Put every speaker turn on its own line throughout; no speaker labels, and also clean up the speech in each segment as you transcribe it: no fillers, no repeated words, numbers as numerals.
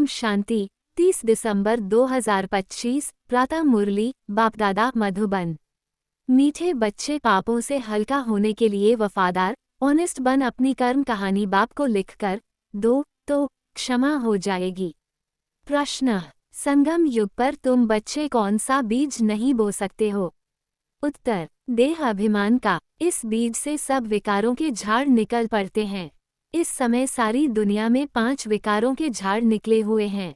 ओम शांति। 30 दिसंबर 2025 प्रातः मुरली बापदादा मधुबन। मीठे बच्चे, पापों से हल्का होने के लिए वफादार ऑनेस्ट बन अपनी कर्म कहानी बाप को लिखकर दो तो क्षमा हो जाएगी। प्रश्न, संगम युग पर तुम बच्चे कौन सा बीज नहीं बो सकते हो? उत्तर, देह अभिमान का। इस बीज से सब विकारों के झाड़ निकल पड़ते हैं। इस समय सारी दुनिया में 5 विकारों के झाड़ निकले हुए हैं।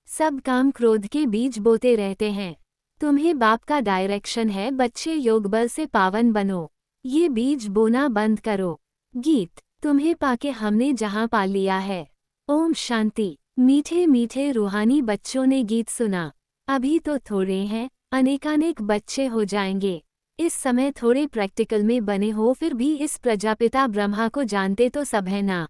सब काम क्रोध के बीज बोते रहते हैं। तुम्हें बाप का डायरेक्शन है, बच्चे योग बल से पावन बनो, ये बीज बोना बंद करो। गीत, तुम्हें पाके हमने जहां पा लिया है। ओम शांति। मीठे मीठे रूहानी बच्चों ने गीत सुना। अभी तो थोड़े हैं, अनेकानेक बच्चे हो जाएंगे। इस समय थोड़े प्रैक्टिकल में बने हो, फिर भी इस प्रजापिता ब्रह्मा को जानते तो सब है ना।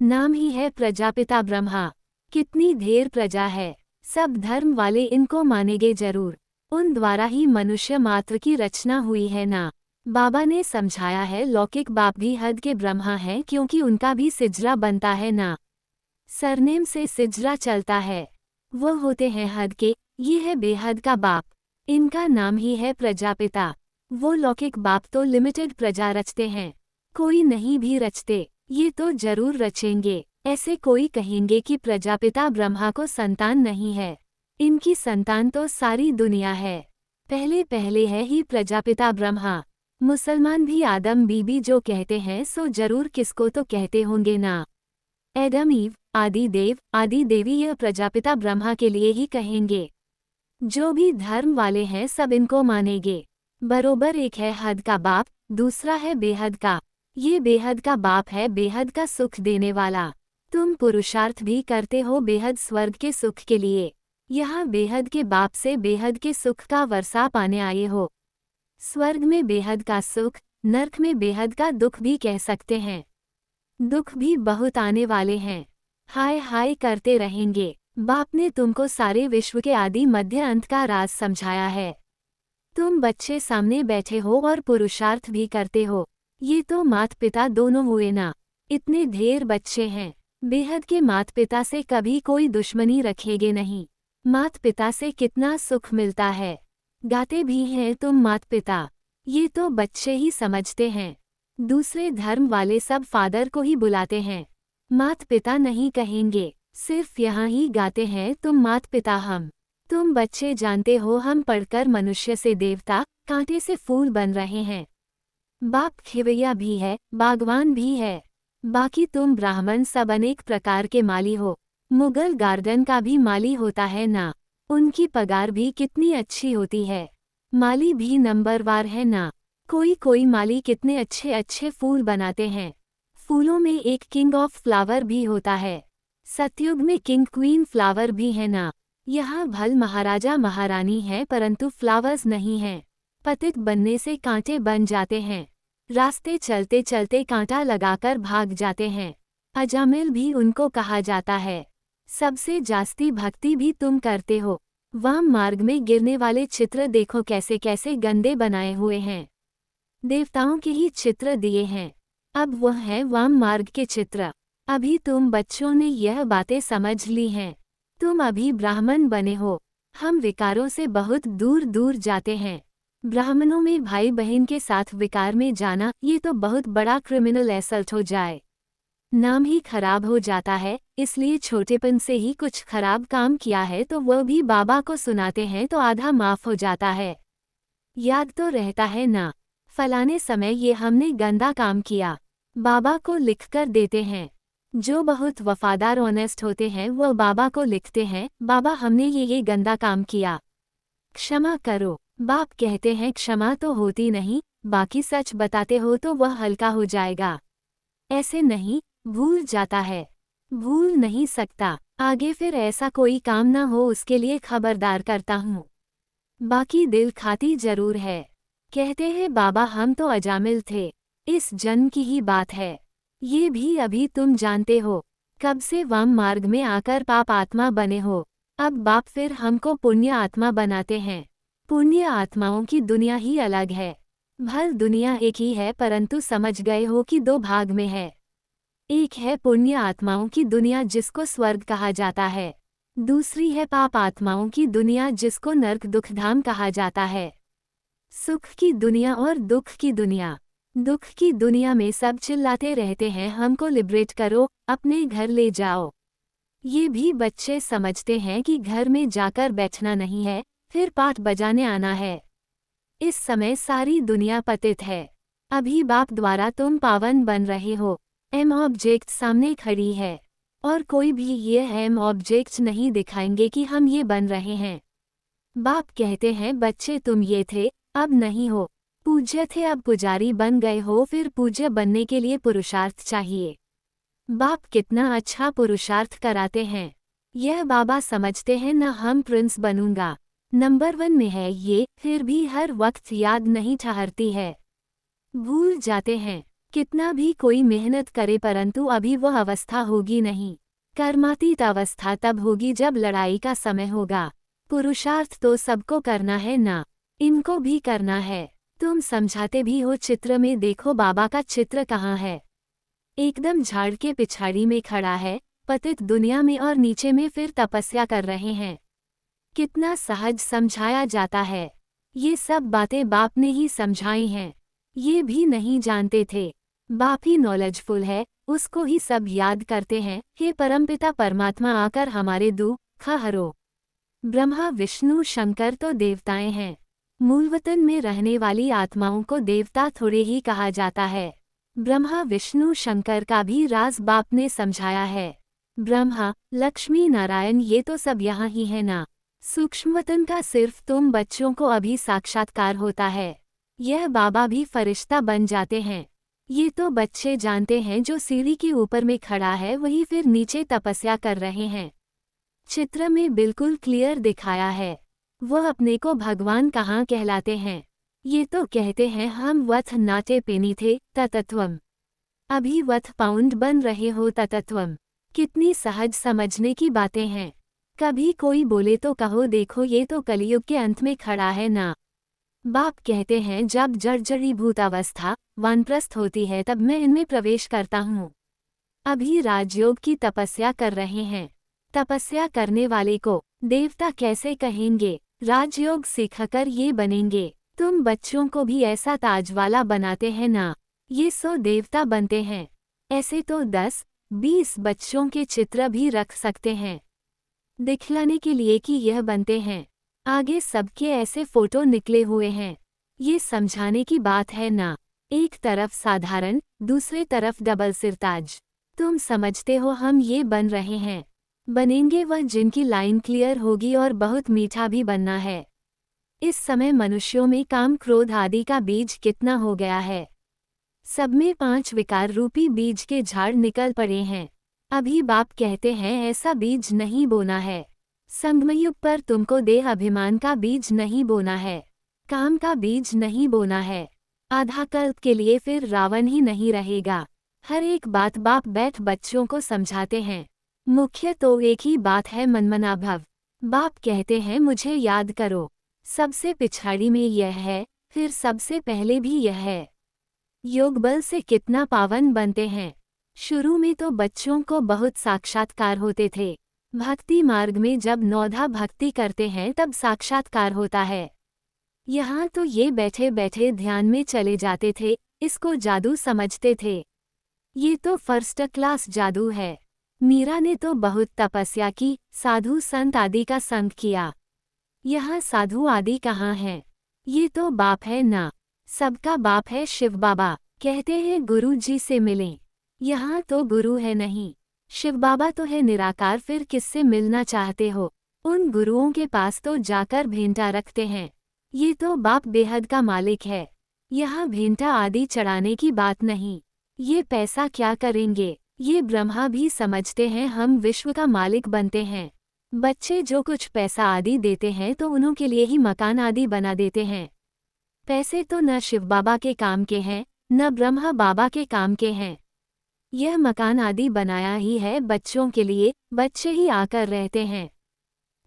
नाम ही है प्रजापिता ब्रह्मा। कितनी ढेर प्रजा है, सब धर्म वाले इनको मानेंगे जरूर। उन द्वारा ही मनुष्य मात्र की रचना हुई है ना। बाबा ने समझाया है, लौकिक बाप भी हद के ब्रह्मा हैं, क्योंकि उनका भी सिजरा बनता है ना। सरनेम से सिजरा चलता है, वो होते हैं हद के। ये है बेहद का बाप, इनका नाम ही है प्रजापिता। वो लौकिक बाप तो लिमिटेड प्रजा रचते हैं, कोई नहीं भी रचते, ये तो जरूर रचेंगे। ऐसे कोई कहेंगे कि प्रजापिता ब्रह्मा को संतान नहीं है। इनकी संतान तो सारी दुनिया है। पहले पहले है ही प्रजापिता ब्रह्मा। मुसलमान भी आदम बीबी जो कहते हैं, सो जरूर किसको तो कहते होंगे ना। एडम ईव, आदि देव, आदि देवी, यह प्रजापिता ब्रह्मा के लिए ही कहेंगे। जो भी धर्म वाले हैं सब इनको मानेंगे। बरोबर एक है हद का बाप, दूसरा है बेहद का। ये बेहद का बाप है, बेहद का सुख देने वाला। तुम पुरुषार्थ भी करते हो बेहद स्वर्ग के सुख के लिए। यहाँ बेहद के बाप से बेहद के सुख का वर्षा पाने आए हो। स्वर्ग में बेहद का सुख, नर्क में बेहद का दुख भी कह सकते हैं। दुख भी बहुत आने वाले हैं, हाय हाय करते रहेंगे। बाप ने तुमको सारे विश्व के आदि मध्य अंत का राज समझाया है। तुम बच्चे सामने बैठे हो और पुरुषार्थ भी करते हो। ये तो माता पिता दोनों हुए ना। इतने ढेर बच्चे हैं, बेहद के माता पिता से कभी कोई दुश्मनी रखेंगे नहीं। माता पिता से कितना सुख मिलता है। गाते भी हैं तुम माता पिता, ये तो बच्चे ही समझते हैं। दूसरे धर्म वाले सब फादर को ही बुलाते हैं, माता पिता नहीं कहेंगे। सिर्फ यहाँ ही गाते हैं तुम माता पिता हम। तुम बच्चे जानते हो, हम पढ़कर मनुष्य से देवता, कांटे से फूल बन रहे हैं। बाप खिवैया भी है, बागवान भी है। बाकी तुम ब्राह्मण सब अनेक प्रकार के माली हो। मुगल गार्डन का भी माली होता है ना, उनकी पगार भी कितनी अच्छी होती है। माली भी नंबरवार है ना। कोई कोई माली कितने अच्छे अच्छे फूल बनाते हैं। फूलों में एक किंग ऑफ फ्लावर भी होता है। सतयुग में किंग क्वीन फ्लावर भी है ना। यहाँ भल महाराजा महारानी है, परंतु फ्लावर्स नहीं हैं। पतित बनने से कांटे बन जाते हैं। रास्ते चलते चलते कांटा लगाकर भाग जाते हैं। अजामिल भी उनको कहा जाता है। सबसे जास्ती भक्ति भी तुम करते हो। वाम मार्ग में गिरने वाले चित्र देखो कैसे कैसे गंदे बनाए हुए हैं। देवताओं के ही चित्र दिए हैं। अब वह है वाम मार्ग के चित्र। अभी तुम बच्चों ने यह बातें समझ ली हैं। तुम अभी ब्राह्मण बने हो। हम विकारों से बहुत दूर दूर जाते हैं। ब्राह्मणों में भाई बहन के साथ विकार में जाना, ये तो बहुत बड़ा क्रिमिनल असल्ट हो जाए। नाम ही खराब हो जाता है। इसलिए छोटेपन से ही कुछ खराब काम किया है तो वह भी बाबा को सुनाते हैं तो आधा माफ हो जाता है। याद तो रहता है ना, फलाने समय ये हमने गंदा काम किया, बाबा को लिखकर देते हैं। जो बहुत वफादार ऑनेस्ट होते हैं वह बाबा को लिखते हैं, बाबा हमने ये गंदा काम किया, क्षमा करो। बाप कहते हैं क्षमा तो होती नहीं, बाकी सच बताते हो तो वह हल्का हो जाएगा। ऐसे नहीं, भूल जाता है, भूल नहीं सकता। आगे फिर ऐसा कोई काम ना हो उसके लिए खबरदार करता हूँ। बाकी दिल खाती जरूर है। कहते हैं बाबा हम तो अजामिल थे, इस जन्म की ही बात है। ये भी अभी तुम जानते हो। कब से वाम मार्ग में आकर पाप आत्मा बने हो। अब बाप फिर हमको पुण्य आत्मा बनाते हैं। पुण्य आत्माओं की दुनिया ही अलग है। भल दुनिया एक ही है, परंतु समझ गए हो कि 2 भाग में है। एक है पुण्य आत्माओं की दुनिया जिसको स्वर्ग कहा जाता है, दूसरी है पाप आत्माओं की दुनिया जिसको नर्क दुखधाम कहा जाता है। सुख की दुनिया और दुख की दुनिया। दुख की दुनिया में सब चिल्लाते रहते हैं हमको लिबरेट करो, अपने घर ले जाओ। ये भी बच्चे समझते हैं कि घर में जाकर बैठना नहीं है, फिर पाठ बजाने आना है। इस समय सारी दुनिया पतित है। अभी बाप द्वारा तुम पावन बन रहे हो। एम ऑब्जेक्ट सामने खड़ी है और कोई भी ये एम ऑब्जेक्ट नहीं दिखाएंगे कि हम ये बन रहे हैं। बाप कहते हैं बच्चे तुम ये थे, अब नहीं हो। पूज्य थे अब पुजारी बन गए हो, फिर पूज्य बनने के लिए पुरुषार्थ चाहिए। बाप कितना अच्छा पुरुषार्थ कराते हैं। यह बाबा समझते हैं न हम प्रिंस बनूंगा, नंबर 1 में है ये, फिर भी हर वक्त याद नहीं ठहरती है। भूल जाते हैं। कितना भी कोई मेहनत करे परंतु अभी वह अवस्था होगी नहीं। कर्मातीत अवस्था तब होगी जब लड़ाई का समय होगा। पुरुषार्थ तो सबको करना है ना, इनको भी करना है। तुम समझाते भी हो चित्र में, देखो बाबा का चित्र कहाँ है। एकदम झाड़ के पिछाड़ी में खड़ा है, पतित दुनिया में और नीचे में फिर तपस्या कर रहे हैं। कितना सहज समझाया जाता है। ये सब बातें बाप ने ही समझाई हैं। ये भी नहीं जानते थे। बाप ही नॉलेजफुल है, उसको ही सब याद करते हैं। हे परमपिता परमात्मा आकर हमारे दुख हरो। ब्रह्मा विष्णु शंकर तो देवताएं हैं। मूलवतन में रहने वाली आत्माओं को देवता थोड़े ही कहा जाता है। ब्रह्मा विष्णु शंकर का भी राज बाप ने समझाया है। ब्रह्मा लक्ष्मी नारायण ये तो सब यहाँ ही है ना। सूक्ष्मवतन का सिर्फ तुम बच्चों को अभी साक्षात्कार होता है। यह बाबा भी फरिश्ता बन जाते हैं। ये तो बच्चे जानते हैं, जो सीढ़ी के ऊपर में खड़ा है वही फिर नीचे तपस्या कर रहे हैं। चित्र में बिल्कुल क्लियर दिखाया है। वह अपने को भगवान कहाँ कहलाते हैं। ये तो कहते हैं हम वथ नाटे पेनी थे ततत्वम, अभी वथ पाउंड बन रहे हो ततत्वम। कितनी सहज समझने की बातें हैं। कभी कोई बोले तो कहो देखो ये तो कलयुग के अंत में खड़ा है ना। बाप कहते हैं जब जर्जरीभूत अवस्था वानप्रस्थ होती है तब मैं इनमें प्रवेश करता हूँ। अभी राजयोग की तपस्या कर रहे हैं। तपस्या करने वाले को देवता कैसे कहेंगे, राजयोग सीखकर ये बनेंगे। तुम बच्चों को भी ऐसा ताजवाला बनाते हैं ना, ये 100 देवता बनते हैं। ऐसे तो 10-20 बच्चों के चित्र भी रख सकते हैं, दिखलाने के लिए कि यह बनते हैं। आगे सबके ऐसे फोटो निकले हुए हैं। ये समझाने की बात है ना। एक तरफ साधारण, दूसरे तरफ डबल सिरताज। तुम समझते हो हम ये बन रहे हैं। बनेंगे वह जिनकी लाइन क्लियर होगी और बहुत मीठा भी बनना है। इस समय मनुष्यों में काम क्रोध आदि का बीज कितना हो गया है। सब में 5 विकार रूपी बीज के झाड़ निकल पड़े हैं। अभी बाप कहते हैं ऐसा बीज नहीं बोना है। संगमयुग पर तुमको देह अभिमान का बीज नहीं बोना है, काम का बीज नहीं बोना है। आधा कल्प के लिए फिर रावण ही नहीं रहेगा। हर एक बात बाप बैठ बच्चों को समझाते हैं। मुख्य तो एक ही बात है, मनमना भव। बाप कहते हैं मुझे याद करो। सबसे पिछाड़ी में यह है, फिर सबसे पहले भी यह है। योग बल से कितना पावन बनते हैं। शुरू में तो बच्चों को बहुत साक्षात्कार होते थे। भक्ति मार्ग में जब नौधा भक्ति करते हैं तब साक्षात्कार होता है। यहाँ तो ये बैठे बैठे ध्यान में चले जाते थे, इसको जादू समझते थे। ये तो फर्स्ट क्लास जादू है। मीरा ने तो बहुत तपस्या की, साधु संत आदि का संग किया। यहाँ साधु आदि कहाँ हैं? ये तो बाप है ना, सबका बाप है शिव बाबा। कहते हैं गुरु जी से मिलें। यहाँ तो गुरु है नहीं, शिव बाबा तो है निराकार। फिर किससे मिलना चाहते हो? उन गुरुओं के पास तो जाकर भेंटा रखते हैं। ये तो बाप बेहद का मालिक है। यहाँ भेंटा आदि चढ़ाने की बात नहीं। ये पैसा क्या करेंगे? ये ब्रह्मा भी समझते हैं हम विश्व का मालिक बनते हैं। बच्चे जो कुछ पैसा आदि देते हैं तो उन्हों के लिए ही मकान आदि बना देते हैं। पैसे तो न शिव बाबा के काम के हैं, न ब्रह्मा बाबा के काम के हैं। यह मकान आदि बनाया ही है बच्चों के लिए, बच्चे ही आकर रहते हैं।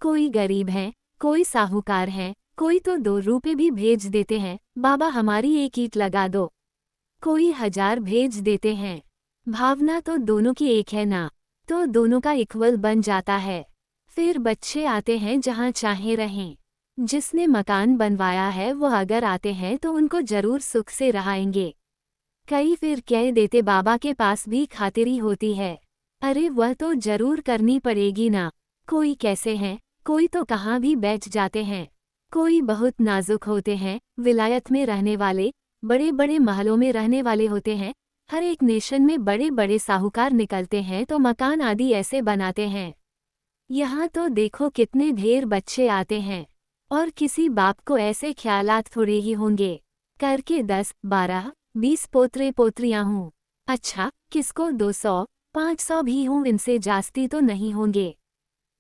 कोई गरीब है, कोई साहूकार है, कोई तो 2 रुपए भी भेज देते हैं, बाबा हमारी एक ईंट लगा दो। कोई 1000 भेज देते हैं। भावना तो दोनों की एक है ना, तो दोनों का इक्वल बन जाता है। फिर बच्चे आते हैं जहाँ चाहे रहें। जिसने मकान बनवाया है वो अगर आते हैं तो उनको जरूर सुख से रहाएंगे। कई फिर कह देते बाबा के पास भी खातिरी होती है। अरे वह तो जरूर करनी पड़ेगी ना। कोई कैसे हैं, कोई तो कहाँ भी बैठ जाते हैं, कोई बहुत नाजुक होते हैं, विलायत में रहने वाले, बड़े बड़े महलों में रहने वाले होते हैं। हर एक नेशन में बड़े बड़े साहूकार निकलते हैं तो मकान आदि ऐसे बनाते हैं। यहाँ तो देखो कितने ढेर बच्चे आते हैं, और किसी बाप को ऐसे ख्यालात थोड़े ही होंगे। करके 10, 12, 20 पोतरे पोतरियां हूँ। अच्छा, किसको 200, 500 भी हूँ, इनसे जास्ती तो नहीं होंगे।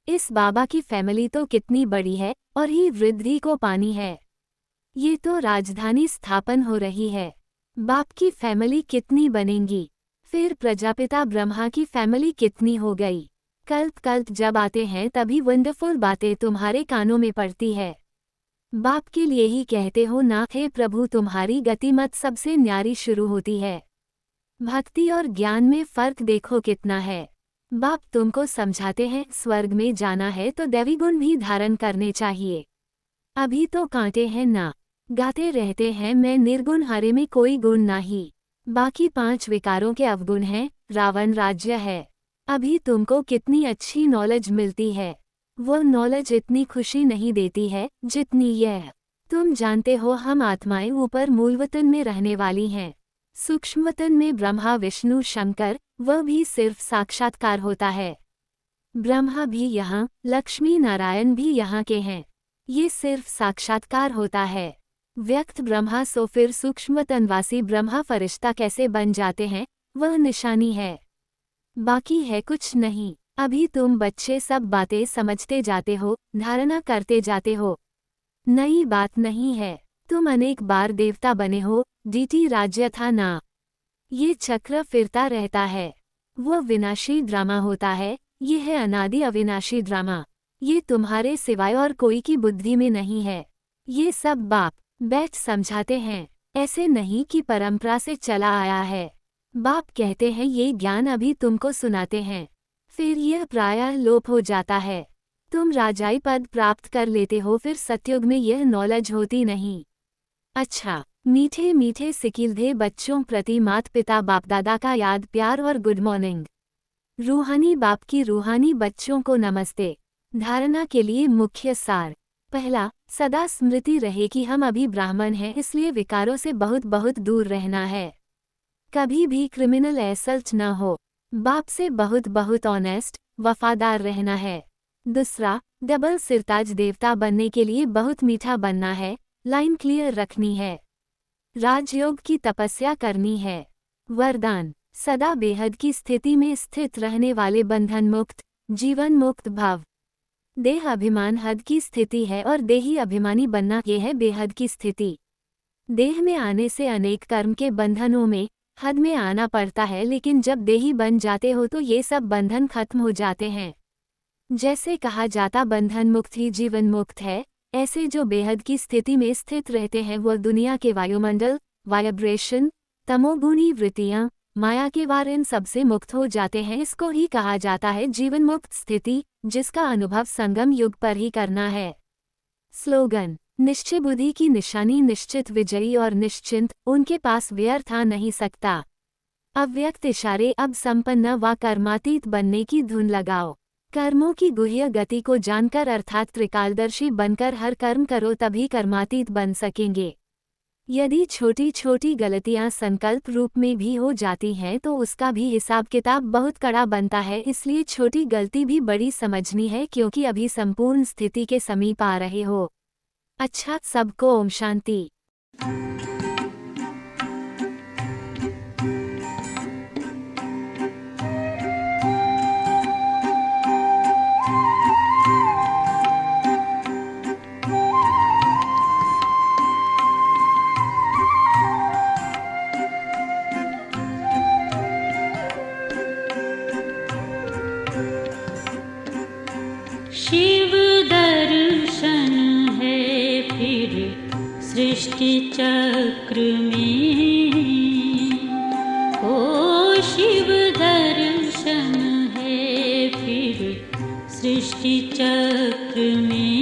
इस बाबा की फैमिली तो कितनी बड़ी है, और ही वृद्धि को पानी है। ये तो राजधानी स्थापन हो रही है। बाप की फैमिली कितनी बनेंगी, फिर प्रजापिता ब्रह्मा की फैमिली कितनी हो गई। कल्प कल्प जब आते हैं तभी वंडरफुल बातें तुम्हारे कानों में पड़ती है। बाप के लिए ही कहते हो ना, हे प्रभु तुम्हारी गतिमत सबसे न्यारी शुरू होती है। भक्ति और ज्ञान में फर्क देखो कितना है। बाप तुमको समझाते हैं स्वर्ग में जाना है तो दैवी गुण भी धारण करने चाहिए। अभी तो कांटे हैं ना, गाते रहते हैं मैं निर्गुण, हरे में कोई गुण नहीं। बाकी 5 विकारों के अवगुण हैं, रावण राज्य है। अभी तुमको कितनी अच्छी नॉलेज मिलती है, वो नॉलेज इतनी खुशी नहीं देती है जितनी यह। तुम जानते हो हम आत्माएं ऊपर मूलवतन में रहने वाली हैं। सूक्ष्मवतन में ब्रह्मा विष्णु शंकर, वह भी सिर्फ साक्षात्कार होता है। ब्रह्मा भी यहाँ, लक्ष्मी नारायण भी यहाँ के हैं। ये सिर्फ साक्षात्कार होता है। व्यक्त ब्रह्मा सो फिर सूक्ष्मतनवासी ब्रह्मा फरिश्ता कैसे बन जाते हैं, वह निशानी है, बाकी है कुछ नहीं। अभी तुम बच्चे सब बातें समझते जाते हो, धारणा करते जाते हो। नई बात नहीं है, तुम अनेक बार देवता बने हो, डीटी राज्य था ना। ये चक्र फिरता रहता है, वो विनाशी ड्रामा होता है, ये है अनादि अविनाशी ड्रामा। ये तुम्हारे सिवाय और कोई की बुद्धि में नहीं है। ये सब बाप बैठ समझाते हैं, ऐसे नहीं कि परंपरा से चला आया है। बाप कहते हैं ये ज्ञान अभी तुमको सुनाते हैं, फिर यह प्रायः लोप हो जाता है। तुम राजाई पद प्राप्त कर लेते हो, फिर सतयुग में यह नॉलेज होती नहीं। अच्छा, मीठे मीठे सिकिलधे बच्चों प्रति माता पिता बाप दादा का याद प्यार और गुड मॉर्निंग। रूहानी बाप की रूहानी बच्चों को नमस्ते। धारणा के लिए मुख्य सार। पहला, सदा स्मृति रहे कि हम अभी ब्राह्मण हैं, इसलिए विकारों से बहुत बहुत दूर रहना है। कभी भी क्रिमिनल एसल्ट न हो। बाप से बहुत बहुत ऑनेस्ट, वफादार रहना है। दूसरा, डबल सिरताज देवता बनने के लिए बहुत मीठा बनना है, लाइन क्लियर रखनी है। राजयोग की तपस्या करनी है। वरदान, सदा बेहद की स्थिति में स्थित रहने वाले बंधन मुक्त, जीवन मुक्त भाव। देह अभिमान हद की स्थिति है और देही अभिमानी बनना ये है बेहद की स्थिति। देह में आने से अनेक कर्म के बंधनों में, हद में आना पड़ता है, लेकिन जब देही बन जाते हो तो ये सब बंधन खत्म हो जाते हैं। जैसे कहा जाता बंधन मुक्त ही जीवन मुक्त है, ऐसे जो बेहद की स्थिति में स्थित रहते हैं वह दुनिया के वायुमंडल, वाइब्रेशन, तमोगुणी वृत्तियां, माया के वार, इन सबसे मुक्त हो जाते हैं। इसको ही कहा जाता है जीवन मुक्त स्थिति, जिसका अनुभव संगम युग पर ही करना है। स्लोगन, निश्चय बुद्धि की निशानी निश्चित विजयी और निश्चिंत, उनके पास व्यर्थ आ नहीं सकता। अव्यक्त इशारे अब संपन्न व कर्मातीत बनने की धुन लगाओ। कर्मों की गुह्य गति को जानकर अर्थात त्रिकालदर्शी बनकर हर कर्म करो, तभी कर्मातीत बन सकेंगे। यदि छोटी छोटी गलतियां संकल्प रूप में भी हो जाती हैं तो उसका भी हिसाब किताब बहुत कड़ा बनता है, इसलिए छोटी गलती भी बड़ी समझनी है, क्योंकि अभी संपूर्ण स्थिति के समीप आ रहे हो। अच्छा, सबको ओम शांति।
शिव दर्शन है फिर सृष्टि चक्र में, ओ शिव सृष्टि चक्र में